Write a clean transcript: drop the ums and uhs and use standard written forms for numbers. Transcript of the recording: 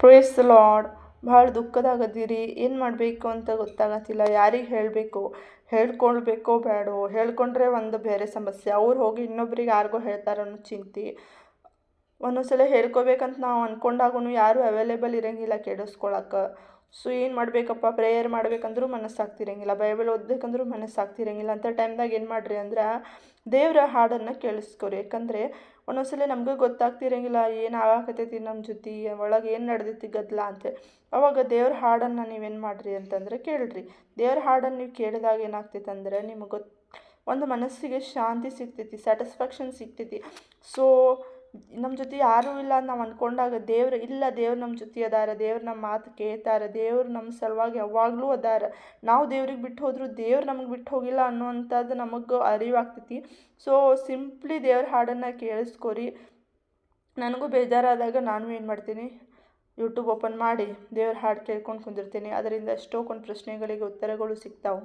Praise the lord. ಭಾಳ ದುಃಖದಾಗದೀರಿ, ಏನು ಮಾಡಬೇಕು ಅಂತ ಗೊತ್ತಾಗತ್ತಿಲ್ಲ, ಯಾರಿಗೆ ಹೇಳಬೇಕು, ಹೇಳ್ಕೊಳ್ಬೇಕೋ ಬೇಡೋ, ಹೇಳ್ಕೊಂಡ್ರೆ ಒಂದು ಬೇರೆ ಸಮಸ್ಯೆ, ಅವ್ರು ಹೋಗಿ ಇನ್ನೊಬ್ರಿಗೆ ಯಾರಿಗೋ ಹೇಳ್ತಾರೆ ಅನ್ನೋ ಚಿಂತೆ. ಒಂದೊಂದ್ಸಲ ಹೇಳ್ಕೊಬೇಕಂತ ನಾವು ಅಂದ್ಕೊಂಡಾಗೂ ಯಾರೂ ಅವೈಲೇಬಲ್ ಇರೋಂಗಿಲ್ಲ ಕೇಳಿಸ್ಕೊಳಕ್ಕೆ. ಸೊ ಏನು ಮಾಡಬೇಕಪ್ಪ, ಪ್ರೇಯರ್ ಮಾಡ್ಬೇಕಂದ್ರೂ ಮನಸ್ಸಾಗ್ತಿರಂಗಿಲ್ಲ, ಬೈಬಲ್ ಓದಬೇಕಂದ್ರೂ ಮನಸ್ಸಾಗ್ತಿರಂಗಿಲ್ಲ. ಅಂಥ ಟೈಮ್ದಾಗ ಏನು ಮಾಡಿರಿ ಅಂದ್ರೆ ದೇವರ ಹಾಡನ್ನು ಕೇಳಿಸ್ಕೊರಿ. ಯಾಕಂದರೆ ಒಂದೊಂದ್ಸಲ ನಮಗೂ ಗೊತ್ತಾಗ್ತಿರಂಗಿಲ್ಲ ಏನು ಆಗಾಕತ್ತೈತಿ ನಮ್ಮ ಜೊತೆ, ಒಳಗೆ ಏನು ನಡೆದೈತಿ ಗದ್ದಲ ಅಂತ. ಅವಾಗ ದೇವ್ರ ಹಾಡನ್ನು ನೀವೇನು ಮಾಡಿರಿ ಅಂತಂದರೆ ಕೇಳಿರಿ. ದೇವ್ರ ಹಾಡನ್ನು ನೀವು ಕೇಳಿದಾಗ ಏನಾಗ್ತೈತೆ ಅಂದರೆ ನಿಮಗೆ ಒಂದು ಮನಸ್ಸಿಗೆ ಶಾಂತಿ ಸಿಗ್ತೈತಿ, ಸ್ಯಾಟಿಸ್ಫ್ಯಾಕ್ಷನ್ ಸಿಗ್ತೈತಿ. ಸೊ ನಮ್ಮ ಜೊತೆ ಯಾರೂ ಇಲ್ಲ ಅಂತ ನಾವು ಅಂದ್ಕೊಂಡಾಗ ದೇವ್ರು ನಮ್ಮ ಜೊತೆ ಅದಾರ, ದೇವ್ರು ನಮ್ಮ ಮಾತು ಕೇಳ್ತಾರೆ, ದೇವ್ರು ನಮ್ಮ ಸಲುವಾಗಿ ಯಾವಾಗಲೂ ಅದಾರ. ನಾವು ದೇವ್ರಿಗೆ ಬಿಟ್ಟು ಹೋದರೂ ದೇವ್ರು ನಮಗೆ ಬಿಟ್ಟು ಹೋಗಿಲ್ಲ ಅನ್ನುವಂಥದ್ದು ನಮಗೆ ಅರಿವಾಗ್ತೈತಿ. ಸೊ ಸಿಂಪ್ಲಿ ದೇವ್ರ ಹಾಡನ್ನು ಕೇಳಿಸ್ಕೊರಿ. ನನಗೂ ಬೇಜಾರಾದಾಗ ನಾನು ಏನು ಮಾಡ್ತೀನಿ, ಯೂಟ್ಯೂಬ್ ಓಪನ್ ಮಾಡಿ ದೇವ್ರ ಹಾಡು ಕೇಳ್ಕೊಂಡು ಕುಂದಿರ್ತೀನಿ. ಅದರಿಂದ ಎಷ್ಟೋ ಪ್ರಶ್ನೆಗಳಿಗೆ ಉತ್ತರಗಳು ಸಿಗ್ತಾವೆ.